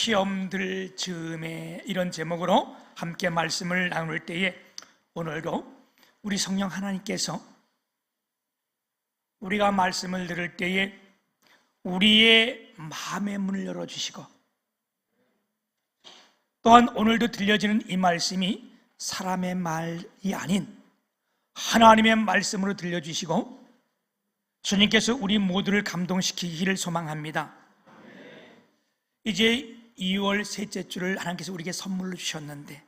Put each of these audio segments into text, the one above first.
시험들 즈음에 이런 제목으로 함께 말씀을 나눌 때에 오늘도 우리 성령 하나님께서 우리가 말씀을 들을 때에 우리의 마음의 문을 열어주시고 또한 오늘도 들려지는 이 말씀이 사람의 말이 아닌 하나님의 말씀으로 들려주시고 주님께서 우리 모두를 감동시키기를 소망합니다. 이제 2월 셋째 주를 하나님께서 우리에게 선물로 주셨는데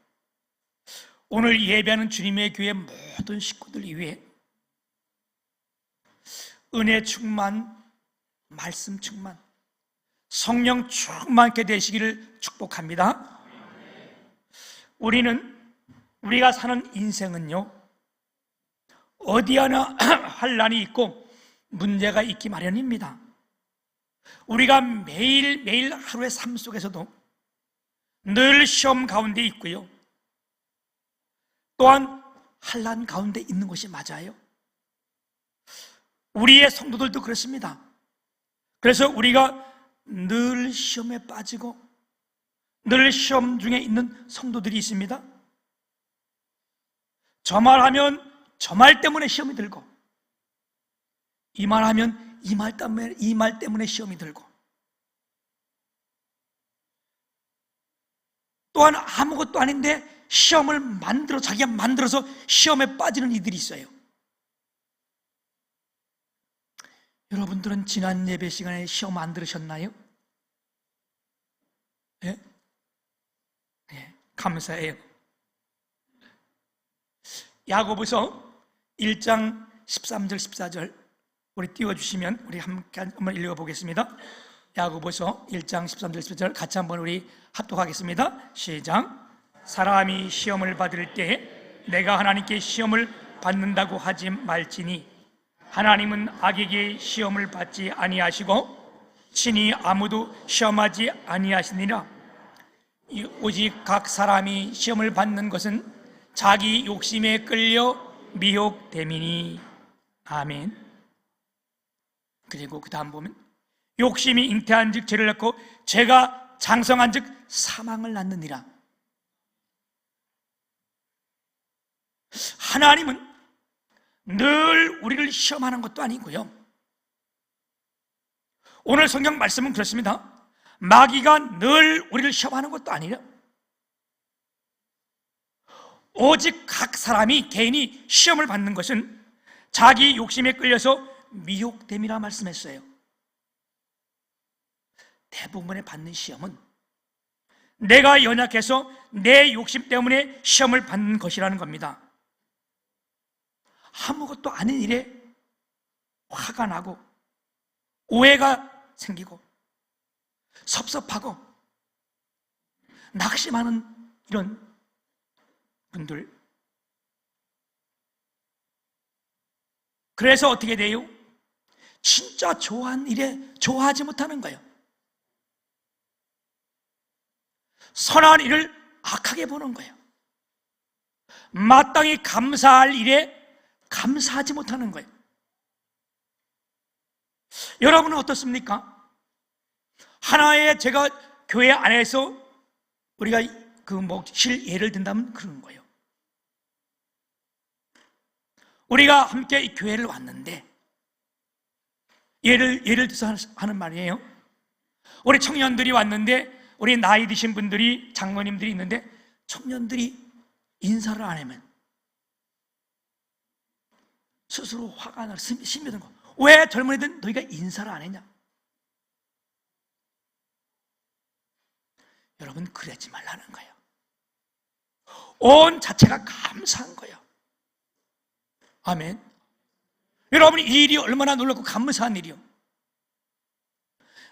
오늘 예배하는 주님의 교회 모든 식구들 위해 은혜 충만, 말씀 충만, 성령 충만케 되시기를 축복합니다. 우리가 사는 인생은요, 어디 하나 환난이 있고 문제가 있기 마련입니다. 우리가 매일매일 하루의 삶 속에서도 늘 시험 가운데 있고요, 또한 환난 가운데 있는 것이 맞아요. 우리의 성도들도 그렇습니다. 그래서 우리가 늘 시험에 빠지고 늘 시험 중에 있는 성도들이 있습니다. 저 말하면 저 말 때문에 시험이 들고, 이 말하면 이 말 때문에 시험이 들고, 또한 아무것도 아닌데 시험을 자기가 만들어서 시험에 빠지는 이들이 있어요. 여러분들은 지난 예배 시간에 시험 안 들으셨나요? 예? 예, 감사해요. 야고보서 1장 13절 14절 우리 띄워주시면 우리 함께 한번 읽어보겠습니다. 야고보서 1장 13절 14절 같이 한번 우리 합독하겠습니다. 시작. 사람이 시험을 받을 때 내가 하나님께 시험을 받는다고 하지 말지니 하나님은 악에게 시험을 받지 아니하시고 친히 아무도 시험하지 아니하시니라. 오직 각 사람이 시험을 받는 것은 자기 욕심에 끌려 미혹됨이니. 아멘. 그리고 그 다음 보면 욕심이 잉태한 즉 죄를 낳고 죄가 장성한 즉 사망을 낳느니라. 하나님은 늘 우리를 시험하는 것도 아니고요, 오늘 성경 말씀은 그렇습니다. 마귀가 늘 우리를 시험하는 것도 아니라 오직 각 사람이 개인이 시험을 받는 것은 자기 욕심에 끌려서 미혹됨이라 말씀했어요. 대부분의 받는 시험은 내가 연약해서 내 욕심 때문에 시험을 받는 것이라는 겁니다. 아무것도 아닌 일에 화가 나고 오해가 생기고 섭섭하고 낙심하는 이런 분들, 그래서 어떻게 돼요? 진짜 좋아하는 일에 좋아하지 못하는 거예요. 선한 일을 악하게 보는 거예요. 마땅히 감사할 일에 감사하지 못하는 거예요. 여러분은 어떻습니까? 하나의 제가 교회 안에서 우리가 예를 든다면 그런 거예요. 우리가 함께 이 교회를 왔는데 예를 들어서 하는 말이에요. 우리 청년들이 왔는데 우리 나이 드신 분들이 장로님들이 있는데 청년들이 인사를 안 하면 스스로 화가 나서 심려든 거. 왜 젊은이들 너희가 인사를 안 했냐? 여러분, 그러지 말라는 거예요. 온 자체가 감사한 거예요. 아멘. 여러분, 이 일이 얼마나 놀랍고 감사한 일이요.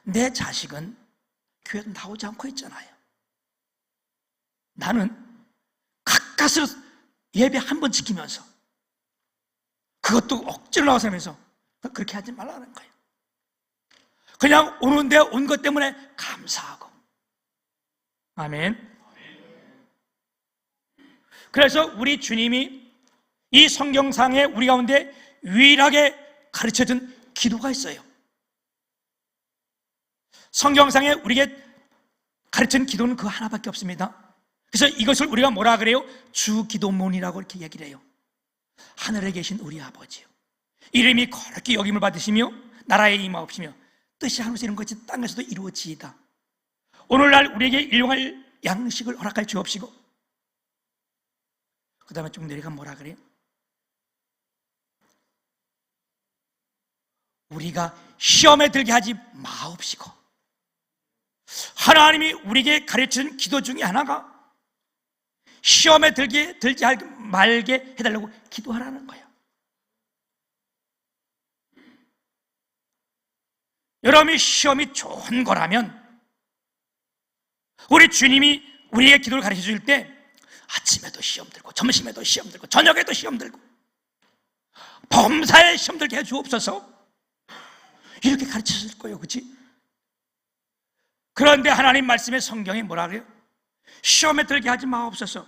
내 자식은 교회도 나오지 않고 있잖아요. 나는 가까스로 예배 한 번 지키면서 그것도 억지로 나와서 하면서 그렇게 하지 말라는 거예요. 그냥 오는데 온 것 때문에 감사하고. 아멘. 그래서 우리 주님이 이 성경상에 우리 가운데 유일하게 가르쳐준 기도가 있어요. 성경상에 우리에게 가르치는 기도는 그 하나밖에 없습니다. 그래서 이것을 우리가 뭐라 그래요? 주기도문이라고 이렇게 얘기를 해요. 하늘에 계신 우리 아버지요, 이름이 거룩히 여김을 받으시며 나라에 임하옵시며 뜻이 하늘에서 이룬 것이 땅에서도 이루어지이다. 오늘날 우리에게 일용할 양식을 허락하여 주옵시고, 그 다음에 쭉 내려가면 뭐라 그래요? 우리가 시험에 들게 하지 마옵시고. 하나님이 우리에게 가르치는 기도 중에 하나가 시험에 들지 말게 해달라고 기도하라는 거예요. 여러분이 시험이 좋은 거라면 우리 주님이 우리에게 기도를 가르쳐 줄 때 아침에도 시험 들고 점심에도 시험 들고 저녁에도 시험 들고 범사에 시험 들게 해 주옵소서 이렇게 가르쳤을 거예요. 그렇지? 그런데 하나님 말씀의 성경에 뭐라 그래요? 시험에 들게 하지 마옵소서.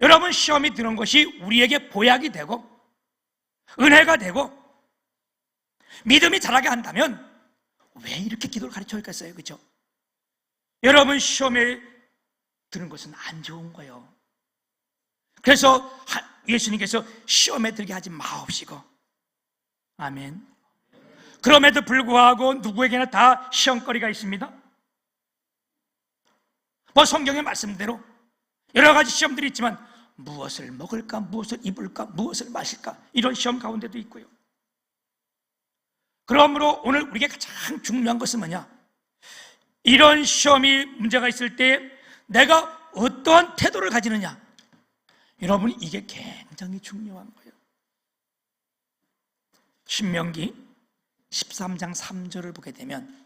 여러분, 시험이 드는 것이 우리에게 보약이 되고 은혜가 되고 믿음이 자라게 한다면 왜 이렇게 기도를 가르쳐야겠어요? 그렇죠? 여러분, 시험에 드는 것은 안 좋은 거예요. 그래서 예수님께서 시험에 들게 하지 마옵시고. 아멘. 그럼에도 불구하고 누구에게나 다 시험거리가 있습니다. 뭐 성경의 말씀대로 여러 가지 시험들이 있지만 무엇을 먹을까, 무엇을 입을까, 무엇을 마실까, 이런 시험 가운데도 있고요. 그러므로 오늘 우리에게 가장 중요한 것은 뭐냐? 이런 시험이 문제가 있을 때 내가 어떠한 태도를 가지느냐? 여러분, 이게 굉장히 중요한 거예요. 신명기 13장 3절을 보게 되면,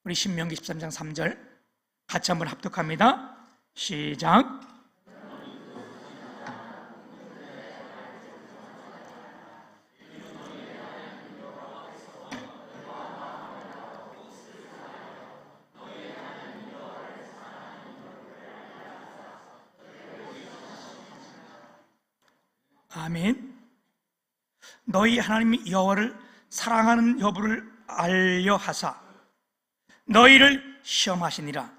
우리 신명기 13장 3절 같이 한번 합독합니다. 시작. 아멘. 너희 하나님 여호와를 사랑하는 여부를 알려 하사 너희를 시험하시니라.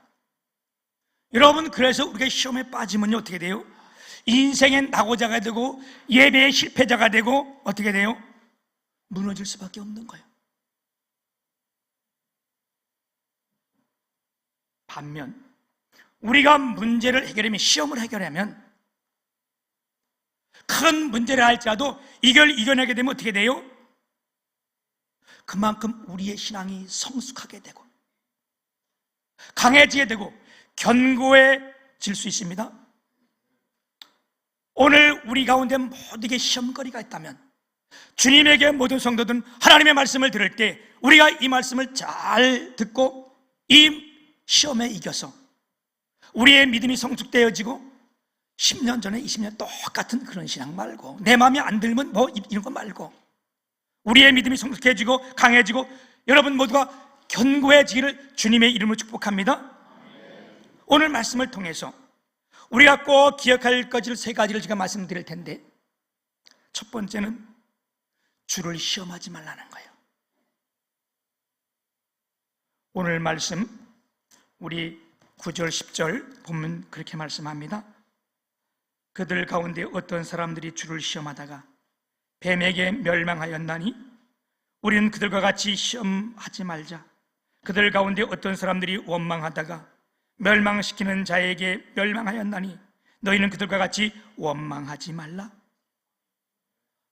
여러분, 그래서 우리가 시험에 빠지면 어떻게 돼요? 인생의 낙오자가 되고 예배의 실패자가 되고 어떻게 돼요? 무너질 수밖에 없는 거예요. 반면 우리가 문제를 해결하면, 시험을 해결하면 큰 문제를 할지라도 이걸 이겨내게 되면 어떻게 돼요? 그만큼 우리의 신앙이 성숙하게 되고 강해지게 되고 견고해질 수 있습니다. 오늘 우리 가운데 모두에게 시험거리가 있다면 주님에게 모든 성도들은 하나님의 말씀을 들을 때 우리가 이 말씀을 잘 듣고 이 시험에 이겨서 우리의 믿음이 성숙되어지고 10년 전에 20년 똑같은 그런 신앙 말고, 내 마음에 안 들면 뭐 이런 거 말고, 우리의 믿음이 성숙해지고 강해지고 여러분 모두가 견고해지기를 주님의 이름으로 축복합니다. 오늘 말씀을 통해서 우리가 꼭 기억할 것을 세 가지를 제가 말씀드릴 텐데, 첫 번째는 주를 시험하지 말라는 거예요. 오늘 말씀 우리 9절 10절 보면 그렇게 말씀합니다. 그들 가운데 어떤 사람들이 주를 시험하다가 뱀에게 멸망하였나니 우리는 그들과 같이 시험하지 말자. 그들 가운데 어떤 사람들이 원망하다가 멸망시키는 자에게 멸망하였나니 너희는 그들과 같이 원망하지 말라.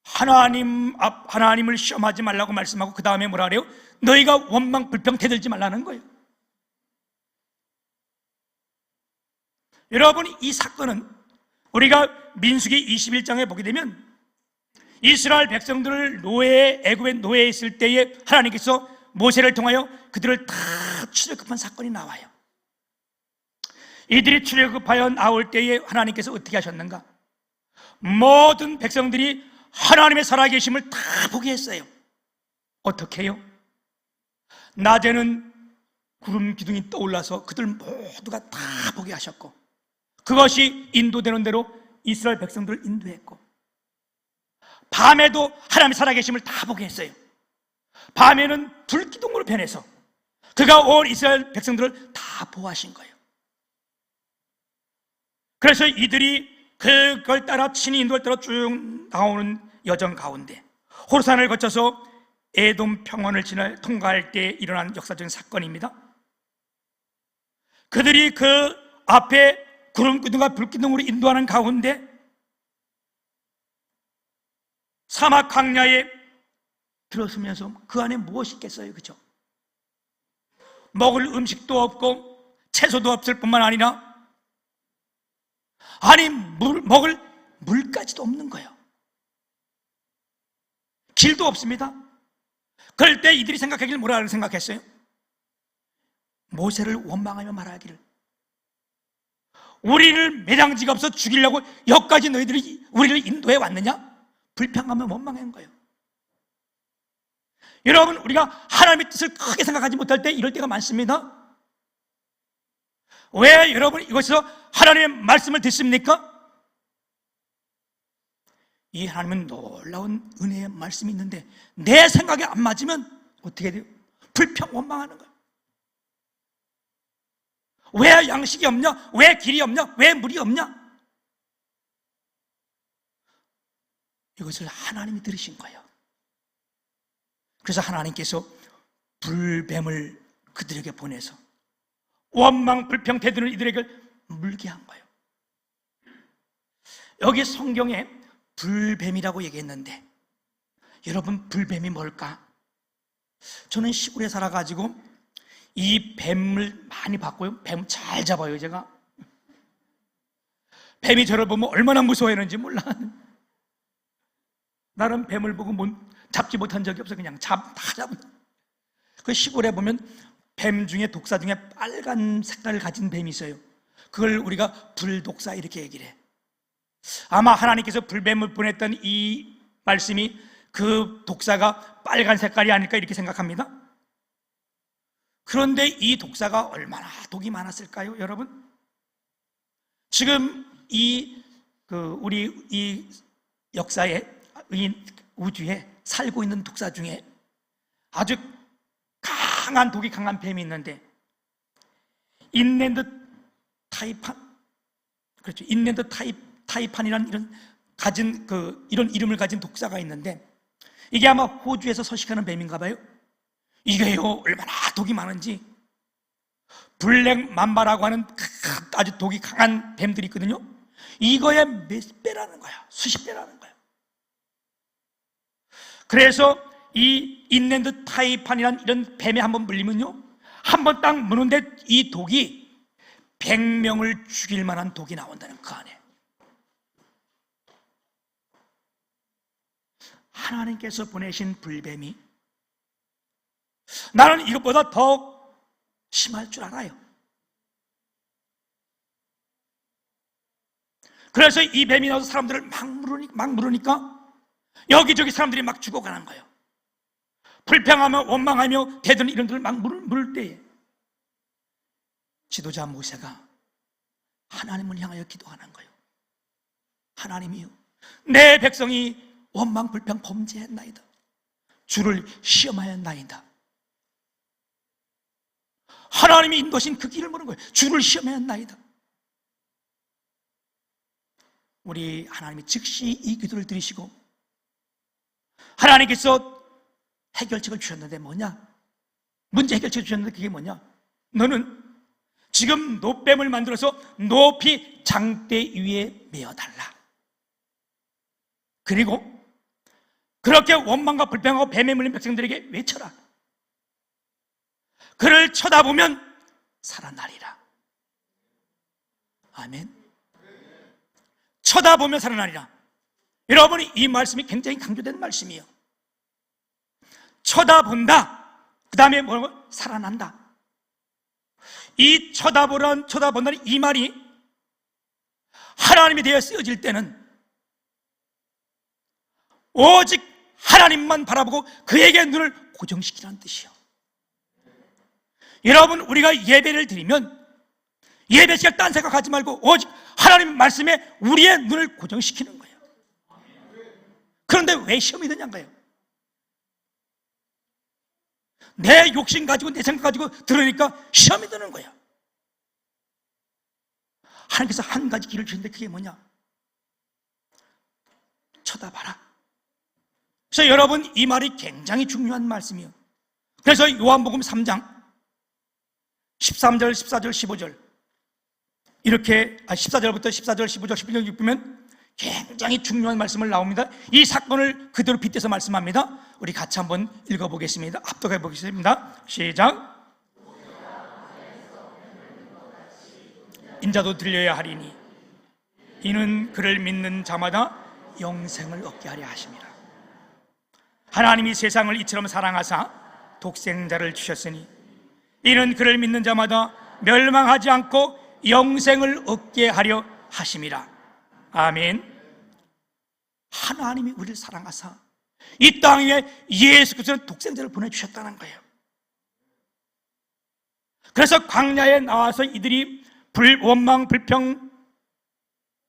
하나님을 시험하지 말라고 말씀하고 그 다음에 뭐라 그래요? 너희가 원망 불평 대들지 말라는 거예요. 여러분, 이 사건은 우리가 민수기 21장에 보게 되면 이스라엘 백성들을 애굽의 노예에 있을 때에 하나님께서 모세를 통하여 그들을 다 출애굽한 사건이 나와요. 이들이 출애굽하여 나올 때에 하나님께서 어떻게 하셨는가? 모든 백성들이 하나님의 살아계심을 다 보게 했어요. 어떻게 해요? 낮에는 구름 기둥이 떠올라서 그들 모두가 다 보게 하셨고, 그것이 인도되는 대로 이스라엘 백성들을 인도했고, 밤에도 하나님의 살아계심을 다 보게 했어요. 밤에는 불기둥으로 변해서 그가 온 이스라엘 백성들을 다 보호하신 거예요. 그래서 이들이 그걸 따라 친히 인도를 따라 쭉 나오는 여정 가운데 호르산을 거쳐서 에돔 평원을 통과할 때 일어난 역사적인 사건입니다. 그들이 그 앞에 구름기둥과 불기둥으로 인도하는 가운데 사막 광야에 들어서면서 그 안에 무엇이 있겠어요? 그죠? 먹을 음식도 없고 채소도 없을 뿐만 아니라 먹을 물까지도 없는 거예요. 길도 없습니다. 그럴 때 이들이 생각하기를 뭐라고 생각했어요? 모세를 원망하며 말하기를, 우리를 매장지가 없어 죽이려고 여기까지 너희들이 우리를 인도해 왔느냐? 불평하며 원망한 거예요. 여러분, 우리가 하나님의 뜻을 크게 생각하지 못할 때 이럴 때가 많습니다. 왜 여러분 이것에서 하나님의 말씀을 듣습니까? 이 하나님은 놀라운 은혜의 말씀이 있는데 내 생각에 안 맞으면 어떻게 돼요? 불평 원망하는 거예요. 왜 양식이 없냐? 왜 길이 없냐? 왜 물이 없냐? 이것을 하나님이 들으신 거예요. 그래서 하나님께서 불뱀을 그들에게 보내서 원망 불평 대드는 이들에게 물게 한 거예요. 여기 성경에 불뱀이라고 얘기했는데 여러분, 불뱀이 뭘까? 저는 시골에 살아가지고 이 뱀을 많이 봤고요. 뱀 잘 잡아요. 제가 뱀이 저를 보면 얼마나 무서워하는지 몰라. 나는 뱀을 보고 잡지 못한 적이 없어. 그냥 다 잡은. 그 시골에 보면 뱀 중에 독사 중에 빨간 색깔을 가진 뱀이 있어요. 그걸 우리가 불독사 이렇게 얘기를 해. 아마 하나님께서 불뱀을 보냈던 이 말씀이 그 독사가 빨간 색깔이 아닐까 이렇게 생각합니다. 그런데 이 독사가 얼마나 독이 많았을까요, 여러분? 지금 우리 이 역사에, 이 우주에 살고 있는 독사 중에 아주 강한 독이 강한 뱀이 있는데 인랜드 타이판, 그렇죠? 인랜드 타이판이라는 이런 이름을 가진 독사가 있는데 이게 아마 호주에서 서식하는 뱀인가 봐요. 이게요, 얼마나 독이 많은지 블랙 맘바라고 하는 아주 독이 강한 뱀들이 있거든요. 이거의 몇 배라는 거야. 수십 배라는 거야. 그래서 이 인랜드 타이판이라는 이런 뱀에 한번 물리면요, 한번 딱 무는데 이 독이 100명을 죽일 만한 독이 나온다는 그 안에. 하나님께서 보내신 불뱀이 나는 이것보다 더 심할 줄 알아요. 그래서 이 뱀이 나와서 사람들을 막 물으니까 여기저기 사람들이 막 죽어가는 거예요. 불평하며 원망하며 대드는 이런들을 막 물을 때에 지도자 모세가 하나님을 향하여 기도하는 거예요. 하나님이요, 내 백성이 원망 불평 범죄했나이다. 주를 시험하였나이다. 하나님이 인도하신 그 길을 모르는 거예요. 주를 시험하였나이다. 우리 하나님이 즉시 이 기도를 들으시고 하나님께서 해결책을 주셨는데 뭐냐? 문제 해결책을 주셨는데 그게 뭐냐? 너는 지금 노뱀을 만들어서 높이 장대 위에 메어달라. 그리고 그렇게 원망과 불평하고 뱀에 물린 백성들에게 외쳐라. 그를 쳐다보면 살아나리라. 아멘. 쳐다보면 살아나리라. 여러분이 이 말씀이 굉장히 강조된 말씀이에요. 쳐다본다. 그 다음에 뭐라고? 살아난다. 이 쳐다본다는 이 말이 하나님에 대해 쓰여질 때는 오직 하나님만 바라보고 그에게 눈을 고정시키라는 뜻이요. 여러분, 우리가 예배를 드리면 예배 시간 딴 생각하지 말고 오직 하나님 말씀에 우리의 눈을 고정시키는 거예요. 그런데 왜 시험이 되냐는 거예요. 내 욕심 가지고 내 생각 가지고 들으니까 시험이 드는 거야. 하나님께서 한 가지 길을 주는데 그게 뭐냐? 쳐다봐라. 그래서 여러분, 이 말이 굉장히 중요한 말씀이에요. 그래서 요한복음 3장 13절, 14절, 15절 이렇게 14절부터 14절, 15절, 16절 보면 굉장히 중요한 말씀을 나옵니다. 이 사건을 그대로 빗대서 말씀합니다. 우리 같이 한번 읽어보겠습니다. 합독해 보겠습니다. 시작. 인자도 들려야 하리니 이는 그를 믿는 자마다 영생을 얻게 하려 하심이라. 하나님이 세상을 이처럼 사랑하사 독생자를 주셨으니 이는 그를 믿는 자마다 멸망하지 않고 영생을 얻게 하려 하심이라. 아멘. 하나님이 우리를 사랑하사 이 땅 위에 예수 그리스도는 독생자를 보내주셨다는 거예요. 그래서 광야에 나와서 이들이 원망, 불평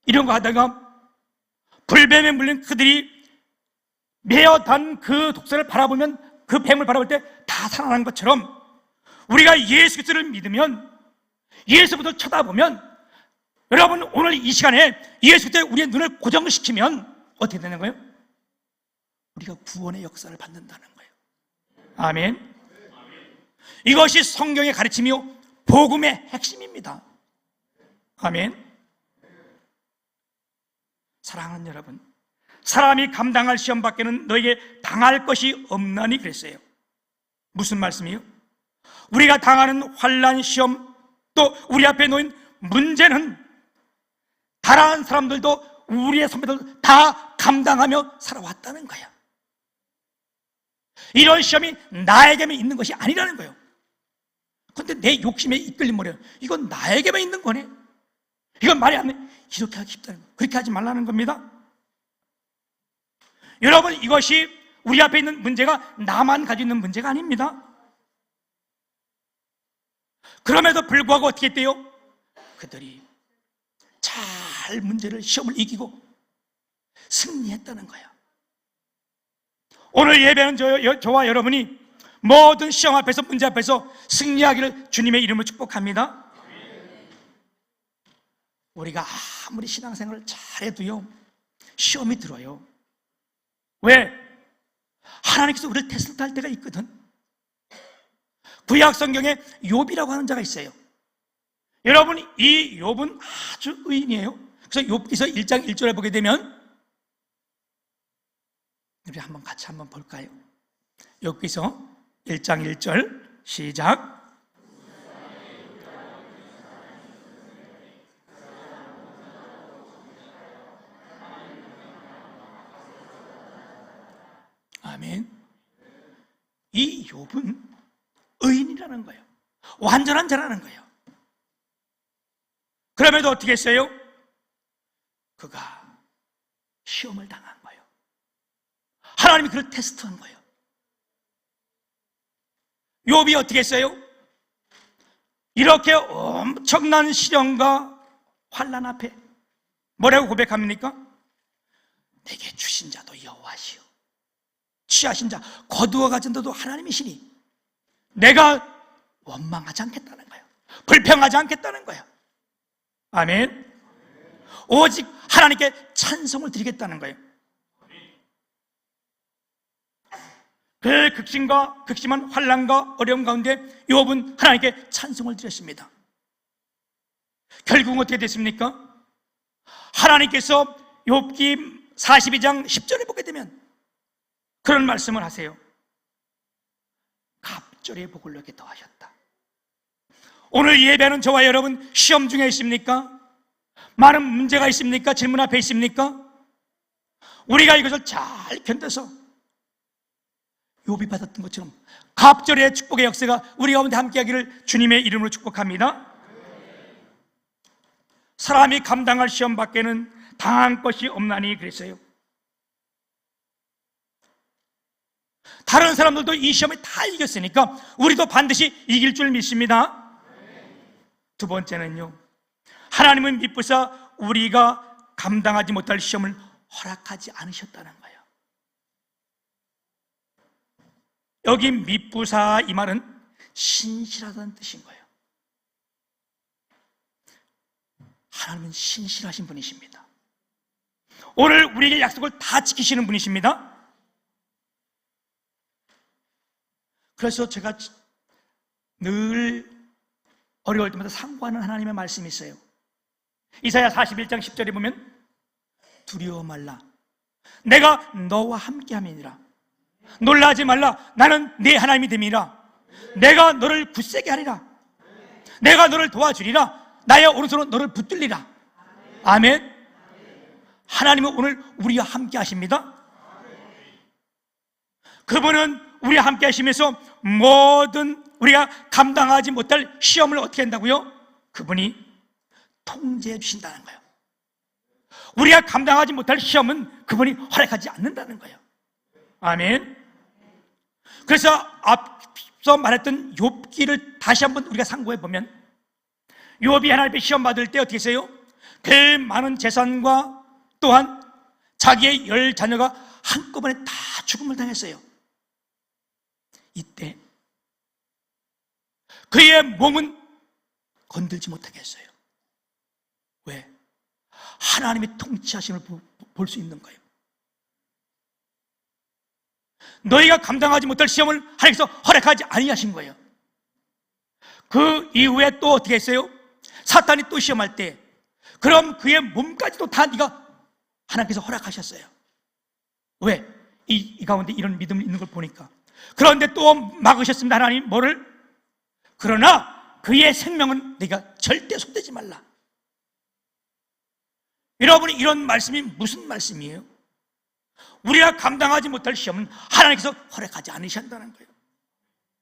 이런 거 하다가 불뱀에 물린 그들이 매어 단 그 독사를 바라보면, 그 뱀을 바라볼 때 다 살아나는 것처럼 우리가 예수 그리스도를 믿으면, 예수부터 쳐다보면, 여러분 오늘 이 시간에 예수 그리스도에 우리의 눈을 고정시키면 어떻게 되는 거예요? 우리가 구원의 역사를 받는다는 거예요. 아멘. 이것이 성경의 가르침이요 복음의 핵심입니다. 아멘. 사랑하는 여러분, 사람이 감당할 시험 밖에는 너에게 당할 것이 없나니 그랬어요. 무슨 말씀이요? 우리가 당하는 환난, 시험, 또 우리 앞에 놓인 문제는 다른 사람들도 우리의 선배들도 다 감당하며 살아왔다는 거야. 이런 시험이 나에게만 있는 것이 아니라는 거예요. 그런데 내 욕심에 이끌린 뭐래요? 이건 나에게만 있는 거네. 이건 말이 안 돼. 이렇게 하기 쉽다는 거예요. 그렇게 하지 말라는 겁니다. 여러분, 이것이 우리 앞에 있는 문제가 나만 가지고 있는 문제가 아닙니다. 그럼에도 불구하고 어떻게 했대요? 그들이 잘 문제를, 시험을 이기고 승리했다는 거야. 오늘 예배는 저와 여러분이 모든 시험 앞에서, 문제 앞에서 승리하기를 주님의 이름으로 축복합니다. 우리가 아무리 신앙생활을 잘해도요 시험이 들어요. 왜? 하나님께서 우리를 테스트할 때가 있거든. 구약 성경에 욥이라고 하는 자가 있어요. 여러분, 이 욥은 아주 의인이에요. 그래서 욥기서 1장 1절에 보게 되면, 우리 한번 같이 한번 볼까요? 욥기서 1장 1절 시작. 아멘. 이 욥은 의인이라는 거예요. 완전한 자라는 거예요. 그럼에도 어떻게 했어요? 그가 시험을 당한 거예요. 하나님이 그를 테스트한 거예요. 욥이 어떻게 했어요? 이렇게 엄청난 시련과 환난 앞에 뭐라고 고백합니까? 내게 주신 자도 여호와시오, 취하신 자, 거두어 가진 자도 하나님이시니 내가 원망하지 않겠다는 거예요. 불평하지 않겠다는 거예요. 아멘. 오직 하나님께 찬송을 드리겠다는 거예요. 그 극심한 환난과 어려움 가운데 욥은 하나님께 찬송을 드렸습니다. 결국은 어떻게 됐습니까? 하나님께서 욥기 42장 10절에 보게 되면 그런 말씀을 하세요. 갑절의 복을 너에게 더하셨다. 오늘 예배하는 저와 여러분, 시험 중에 있습니까? 많은 문제가 있습니까? 질문 앞에 있습니까? 우리가 이것을 잘 견뎌서 욥이 받았던 것처럼 갑절의 축복의 역사가 우리 가운데 함께하기를 주님의 이름으로 축복합니다. 사람이 감당할 시험 밖에는 당한 것이 없나니 그랬어요. 다른 사람들도 이 시험을 다 이겼으니까 우리도 반드시 이길 줄 믿습니다. 두 번째는요, 하나님은 미쁘사 우리가 감당하지 못할 시험을 허락하지 않으셨다는 거예요. 여기 미쁘사 이 말은 신실하다는 뜻인 거예요. 하나님은 신실하신 분이십니다. 오늘 우리에게 약속을 다 지키시는 분이십니다. 그래서 제가 늘 어려울 때마다 상고하는 하나님의 말씀이 있어요. 이사야 41장 10절에 보면 두려워 말라 내가 너와 함께함이니라 놀라지 말라 나는 네 하나님이 됨이라 내가 너를 굳세게 하리라 내가 너를 도와주리라 나의 오른손으로 너를 붙들리라. 아멘. 하나님은 오늘 우리와 함께 하십니다. 그분은 우리와 함께 하시면서 모든 우리가 감당하지 못할 시험을 어떻게 한다고요? 그분이 통제해 주신다는 거예요. 우리가 감당하지 못할 시험은 그분이 허락하지 않는다는 거예요. 아멘. 그래서 앞서 말했던 욥기를 다시 한번 우리가 상고해 보면 욥이 하나님 앞에 시험 받을 때 어떻게 했어요? 그 많은 재산과 또한 자기의 10자녀가 한꺼번에 다 죽음을 당했어요. 이때 그의 몸은 건들지 못하게 했어요. 왜? 하나님의 통치하심을 볼 수 있는 거예요. 너희가 감당하지 못할 시험을 하나님께서 허락하지 아니하신 거예요. 그 이후에 또 어떻게 했어요? 사탄이 또 시험할 때 그럼 그의 몸까지도 다 네가 하나님께서 허락하셨어요. 왜? 이 가운데 이런 믿음이 있는 걸 보니까. 그런데 또 막으셨습니다. 하나님 뭐를? 그러나 그의 생명은 네가 절대 손대지 말라. 여러분이 이런 말씀이 무슨 말씀이에요? 우리가 감당하지 못할 시험은 하나님께서 허락하지 않으신다는 거예요.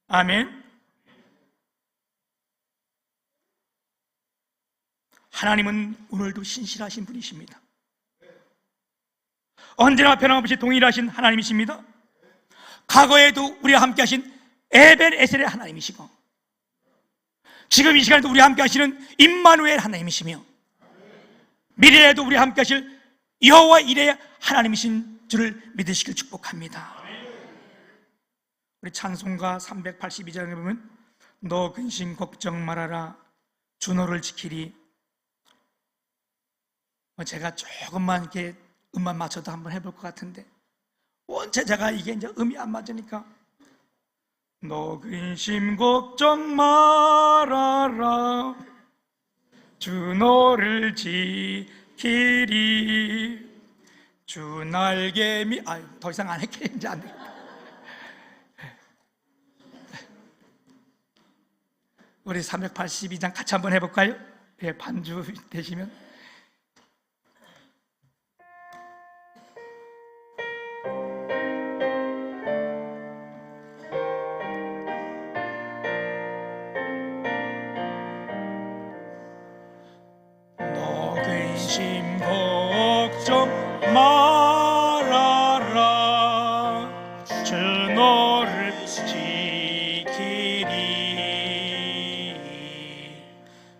아멘. 하나님은 오늘도 신실하신 분이십니다. 언제나 변함없이 동일하신 하나님이십니다. 과거에도 우리와 함께 하신 에벤에셀의 하나님이시고 지금 이 시간에도 우리와 함께 하시는 임마누엘 하나님이시며 미래에도 우리와 함께 하실 여호와 이레의 하나님이신 줄을 믿으시길 축복합니다. 우리 찬송가 382장에 보면 너 근심 걱정 말아라 주 너를 지키리. 제가 조금만 이렇게 음만 맞춰도 한번 해볼 것 같은데 원체 제가 이게 이제 음이 안 맞으니까 너 근심 걱정 말아라 주 너를 지키리 주 날개미 더 이상 안 할게 이제 안 되겠다. 우리 382장 같이 한번 해볼까요? 예, 반주 되시면 근심 걱정 말아라 주 너를 지키리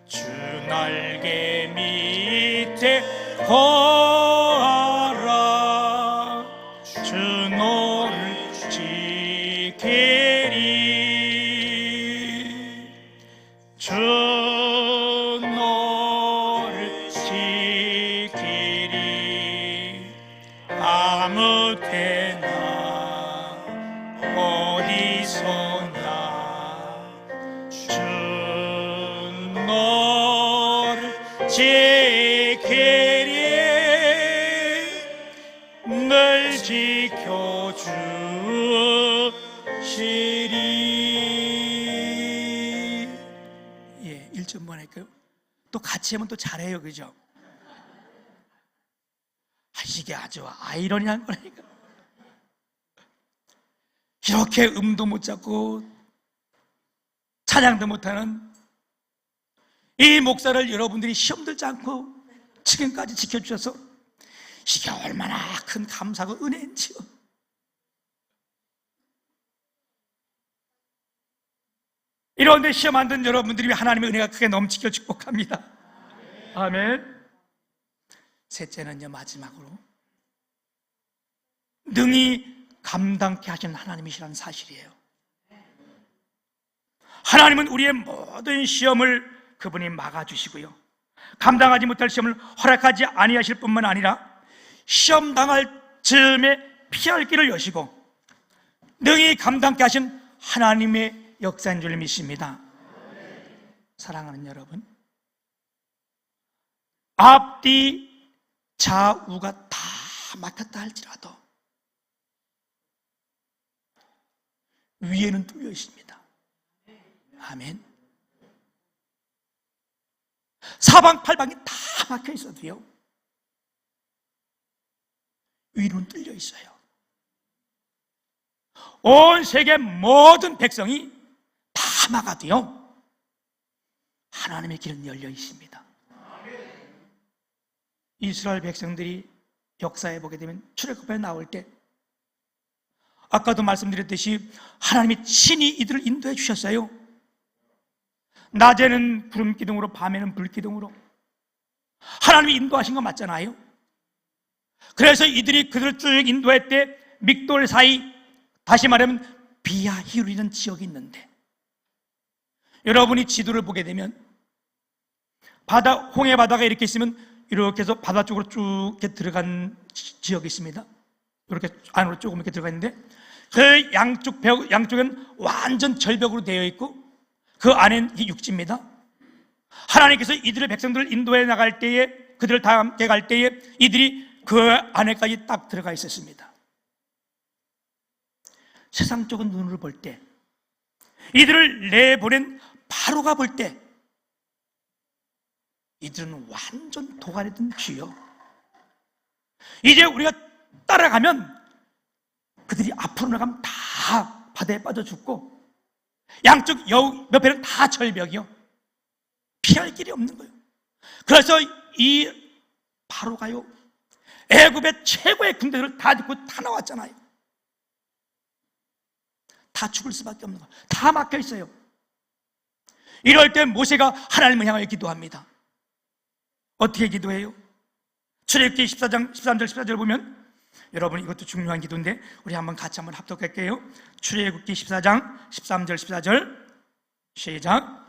주 날개 밑에 거하라 주 너를 지키리 주 아무 때나 어디서나 주 너를 지키리 늘 지켜주시리. 예, 1점만 할까요? 또 같이 하면 또 잘해요, 그죠? 이게 아주 아이러니한 거라니까. 이렇게 음도 못 잡고 찬양도 못하는 이 목사를 여러분들이 시험 들지 않고 지금까지 지켜주셔서 이게 얼마나 큰 감사고 은혜인지요. 이런데 시험 안 든 여러분들이 하나님의 은혜가 크게 넘치길 축복합니다. 아멘. 셋째는요, 마지막으로 능히 감당케 하시는 하나님이시라는 사실이에요. 하나님은 우리의 모든 시험을 그분이 막아주시고요, 감당하지 못할 시험을 허락하지 아니하실 뿐만 아니라 시험 당할 즈음에 피할 길을 여시고 능히 감당케 하신 하나님의 역사인 줄 믿습니다. 사랑하는 여러분, 앞뒤 좌우가 다 막혔다 할지라도 위에는 뚫려 있습니다. 아멘. 사방팔방이 다 막혀 있어도요, 위로는 뚫려 있어요. 온 세계 모든 백성이 다 막아도요, 하나님의 길은 열려 있습니다. 이스라엘 백성들이 역사에 보게 되면 출애굽에 나올 때 아까도 말씀드렸듯이 하나님이 친히 이들을 인도해 주셨어요. 낮에는 구름 기둥으로, 밤에는 불 기둥으로 하나님이 인도하신 거 맞잖아요. 그래서 이들이 그들을 쭉 인도할 때 믹돌 사이, 다시 말하면 비하히루라는 지역이 있는데, 여러분이 지도를 보게 되면 바다, 홍해 바다가 이렇게 있으면 이렇게 해서 바다 쪽으로 쭉 이렇게 들어간 지역이 있습니다. 이렇게 안으로 조금 이렇게 들어가 있는데 그 양쪽은 완전 절벽으로 되어 있고 그 안엔 육지입니다. 하나님께서 이들의 백성들을 인도해 나갈 때에, 그들을 다 함께 갈 때에 이들이 그 안에까지 딱 들어가 있었습니다. 세상 쪽은 눈으로 볼 때, 이들을 내보낸 바로가 볼 때 이들은 완전 도가니든 쥐요. 이제 우리가 따라가면 그들이 앞으로 나가면 다 바다에 빠져 죽고 양쪽 옆에는 다 절벽이요. 피할 길이 없는 거예요. 그래서 이 바로가요, 애굽의 최고의 군대들을 다 듣고 다 나왔잖아요. 다 죽을 수밖에 없는 거예요. 다 막혀 있어요. 이럴 때 모세가 하나님을 향하여 기도합니다. 어떻게 기도해요? 출애굽기 14장 13절 14절 보면, 여러분 이것도 중요한 기도인데 우리 같이 한번 합독할게요. 출애굽기 14장 13절 14절 시작.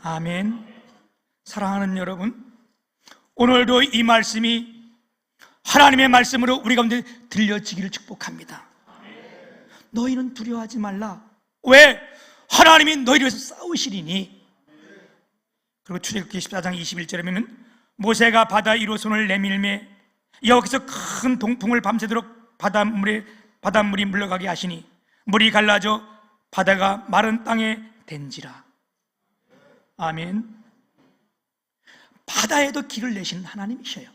아멘. 사랑하는 여러분, 오늘도 이 말씀이 하나님의 말씀으로 우리 가운데 들려지기를 축복합니다. 너희는 두려워하지 말라. 왜? 하나님이 너희를 위해서 싸우시리니. 그리고 출애굽기 14장 21절에 보면 모세가 바다 위로 손을 내밀매 여기서 큰 동풍을 밤새도록 바닷물이 물러가게 하시니 물이 갈라져 바다가 마른 땅에 댄지라. 아멘. 바다에도 길을 내시는 하나님이셔요.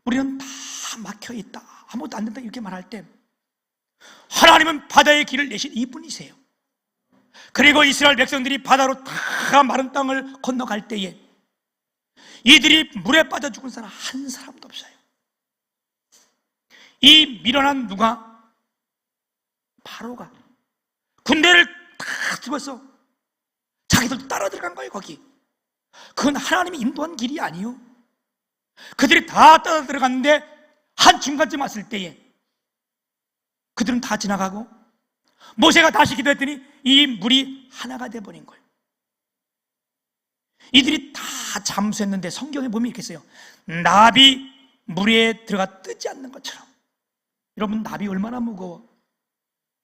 우리는 다 막혀있다, 아무것도 안 된다 이렇게 말할 때 하나님은 바다에 길을 내신 이분이세요. 그리고 이스라엘 백성들이 바다로 다 마른 땅을 건너갈 때에 이들이 물에 빠져 죽은 사람 한 사람도 없어요. 이 미련한 누가? 바로가 군대를 다 집어서 자기들 따라 들어간 거예요. 거기 그건 하나님이 인도한 길이 아니요. 그들이 다 따라 들어갔는데 한 중간쯤 왔을 때에 그들은 다 지나가고 모세가 다시 기도했더니 이 물이 하나가 돼버린 거예요. 이들이 다 잠수했는데 성경에 보면 이렇게 써요. 납이 물에 들어가 뜨지 않는 것처럼. 여러분, 납이 얼마나 무거워?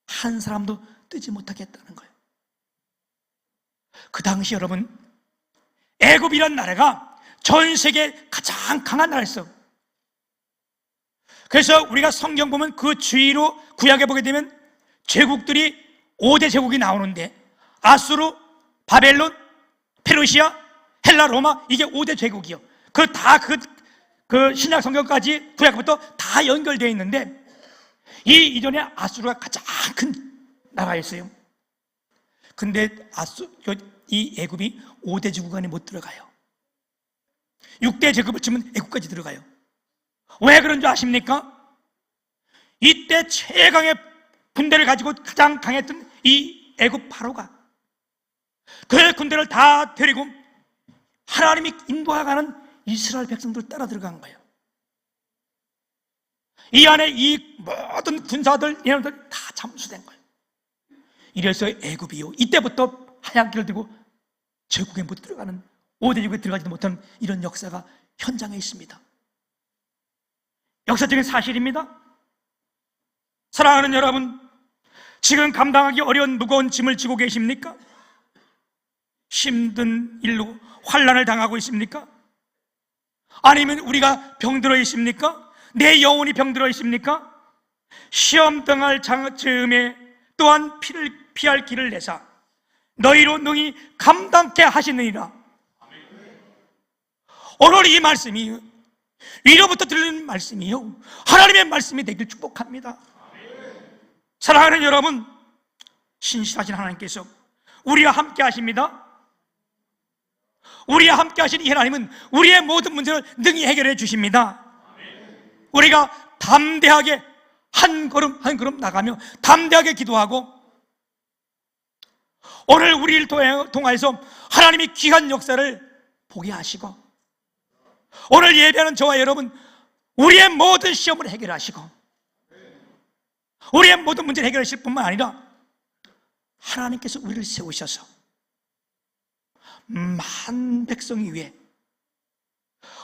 한 사람도 뜨지 못하게 했다는 거예요. 그 당시 여러분, 애굽이란 나라가 전 세계 가장 강한 나라였어요. 그래서 우리가 성경 보면 그 주위로 구약에 보게 되면 제국들이 5대 제국이 나오는데 아수르, 바벨론, 페르시아, 헬라, 로마, 이게 5대 제국이요. 그 신약 성경까지 구약부터 다 연결되어 있는데 이 이전에 아수르가 가장 큰 나라였어요. 근데 이 애굽이 5대 제국 안에 못 들어가요. 6대 제국을 치면 애굽까지 들어가요. 왜 그런 줄 아십니까? 이때 최강의 군대를 가지고 가장 강했던 이 애굽 바로가 그의 군대를 다 데리고 하나님이 인도해가는 이스라엘 백성들 따라 들어간 거예요. 이 안에 이 모든 군사들, 얘네들 다 잠수된 거예요. 이래서 애굽이요, 이때부터 하얀길을 들고 제국에 못 들어가는, 5대 제국에 들어가지도 못하는 이런 역사가 현장에 있습니다. 역사적인 사실입니다. 사랑하는 여러분, 지금 감당하기 어려운 무거운 짐을 지고 계십니까? 힘든 일로 환난을 당하고 있습니까? 아니면 우리가 병들어 있습니까? 내 영혼이 병들어 있습니까? 시험 당할 즈음에 또한 피할 길을 내사 너희로 능히 감당케 하시느니라. 오늘 이 말씀이 위로부터 들리는 말씀이요, 하나님의 말씀이 되길 축복합니다. 사랑하는 여러분, 신실하신 하나님께서 우리와 함께 하십니다. 우리와 함께 하신 이 하나님은 우리의 모든 문제를 능히 해결해 주십니다. 우리가 담대하게 한 걸음 한 걸음 나가며 담대하게 기도하고, 오늘 우리를 통하여서 하나님이 귀한 역사를 보게 하시고, 오늘 예배하는 저와 여러분, 우리의 모든 시험을 해결하시고 우리의 모든 문제를 해결하실 뿐만 아니라 하나님께서 우리를 세우셔서 만 백성 위에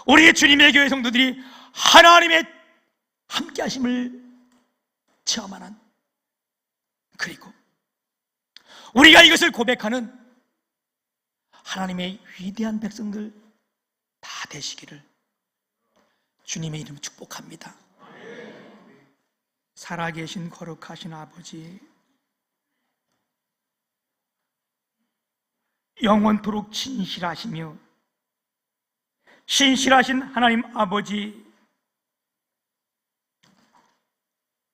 우리의 주님의 교회 성도들이 하나님의 함께 하심을 체험하는, 그리고 우리가 이것을 고백하는 하나님의 위대한 백성들 다 되시기를 주님의 이름으로 축복합니다. 살아계신 거룩하신 아버지, 영원토록 진실하시며 신실하신 하나님 아버지,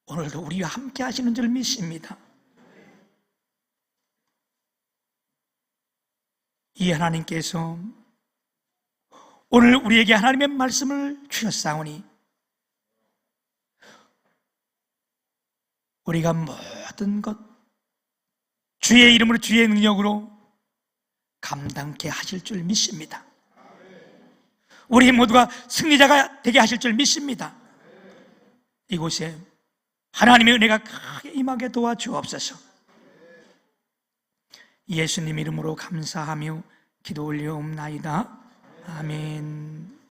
오늘도 우리와 함께 하시는 줄 믿습니다. 이 하나님께서 오늘 우리에게 하나님의 말씀을 주셨사오니 우리가 모든 것 주의 이름으로, 주의 능력으로 감당케 하실 줄 믿습니다. 우리 모두가 승리자가 되게 하실 줄 믿습니다. 이곳에 하나님의 은혜가 크게 임하게 도와주옵소서. 예수님 이름으로 감사하며 기도 올려옵나이다. 아멘.